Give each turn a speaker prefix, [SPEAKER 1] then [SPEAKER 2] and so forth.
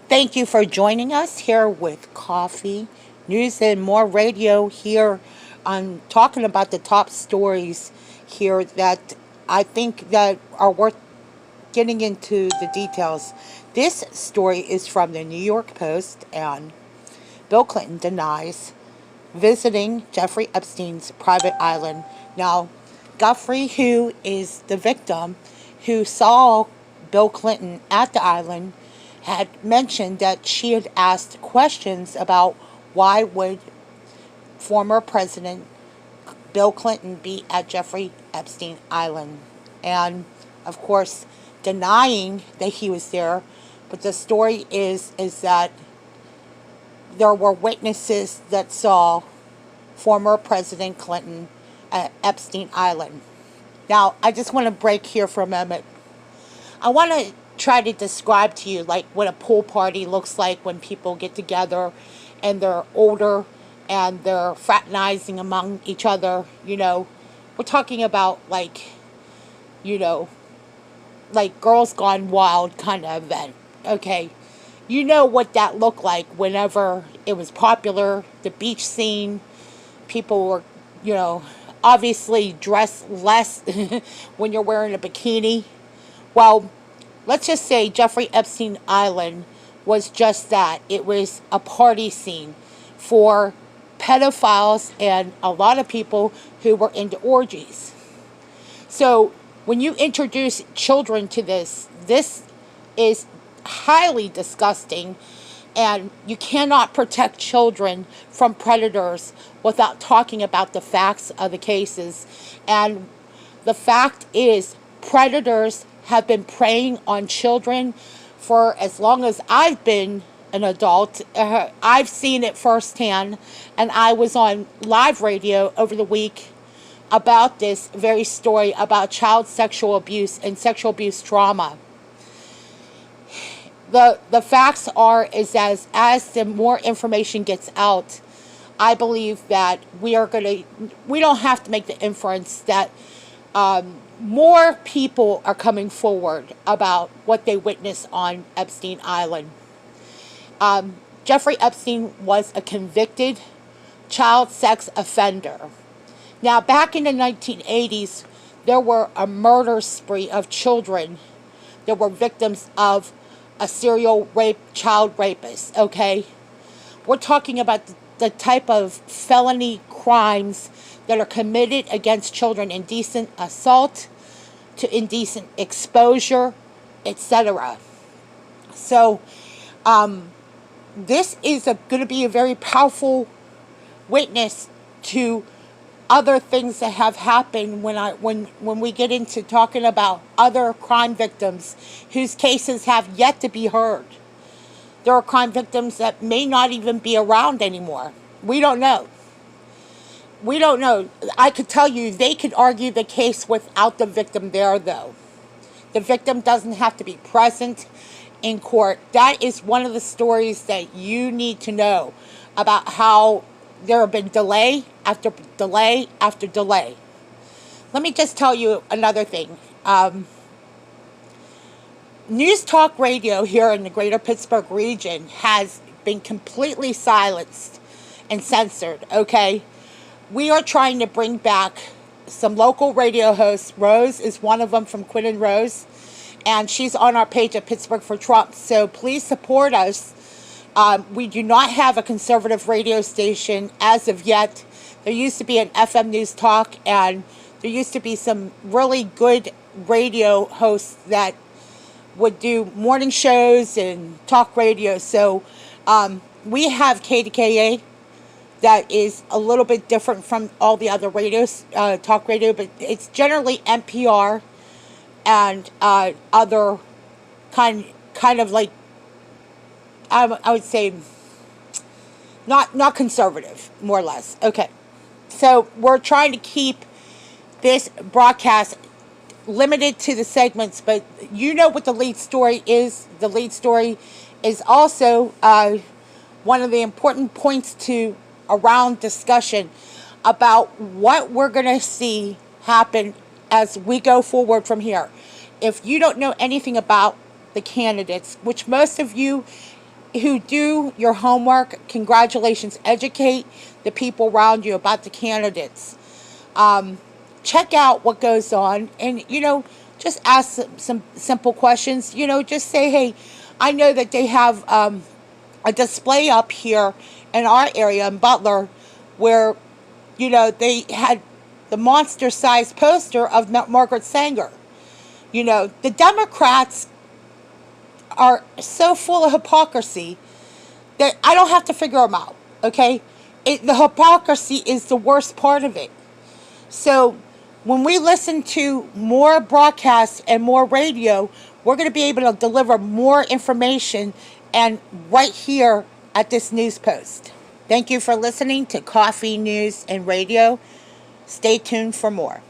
[SPEAKER 1] Thank you for joining us here with Coffee, News, and More Radio here on talking about the top stories here that I think that are worth getting into the details. This story is from the New York Post, and Bill Clinton denies visiting Jeffrey Epstein's private island. Now, Guthrie, who is the victim, who saw Bill Clinton at the island, had mentioned that she had asked questions about why would former President Bill Clinton be at Jeffrey Epstein Island. And of course, denying that he was there. But the story is that there were witnesses that saw former President Clinton at Epstein Island. Now, I just want to break here for a moment. I want to try to describe to you like what a pool party looks like when people get together and they're older and they're fraternizing among each other. We're talking about you know, like Girls Gone Wild kind of event. Okay, you know what that looked like whenever it was popular. The beach scene, people were, obviously dressed less when you're wearing a bikini. Well, let's just say Jeffrey Epstein Island was just that. It was a party scene for pedophiles and a lot of people who were into orgies. So when you introduce children to this is highly disgusting, and you cannot protect children from predators without talking about the facts of the cases. And the fact is, predators have been preying on children for as long as I've been an adult. I've seen it firsthand, and I was on live radio over the week about this very story about child sexual abuse and sexual abuse trauma. The facts are is as the more information gets out, I believe that we don't have to make the inference that more people are coming forward about what they witnessed on Epstein Island. Jeffrey Epstein was a convicted child sex offender. Now, back in the 1980s, there were a murder spree of children that were victims of a serial child rapist, okay? We're talking about the type of felony crimes that are committed against children: indecent assault to indecent exposure, etc. So, this is going to be a very powerful witness to other things that have happened when we get into talking about other crime victims whose cases have yet to be heard. There are crime victims that may not even be around anymore. We don't know. We don't know. I could tell you they could argue the case without the victim there, though. The victim doesn't have to be present in court. That is one of the stories that you need to know about how there have been delay after delay after delay. Let me just tell you another thing. News talk radio here in the greater Pittsburgh region has been completely silenced and censored, okay? We are trying to bring back some local radio hosts. Rose is one of them, from Quinn and Rose, and she's on our page at Pittsburgh for Trump. So please support us. We do not have a conservative radio station as of yet. There used to be an FM News Talk, and there used to be some really good radio hosts that would do morning shows and talk radio. So we have KDKA that is a little bit different from all the other radios, talk radio, but it's generally NPR and other kind of like, I would say not conservative, more or less. Okay. So we're trying to keep this broadcast limited to the segments, but you know what the lead story is. The lead story is also one of the important points to around discussion about what we're going to see happen as we go forward from here. If you don't know anything about the candidates, which most of you who do your homework, congratulations. Educate the people around you about the candidates. Check out what goes on, and just ask some simple questions. Just say, hey, I know that they have a display up here in our area in Butler where they had the monster sized poster of Margaret Sanger. The Democrats are so full of hypocrisy that I don't have to figure them out. Okay, the hypocrisy is the worst part of it. So when we listen to more broadcasts and more radio, we're going to be able to deliver more information and right here at this news post. Thank you for listening to Coffee, News, and Radio. Stay tuned for more.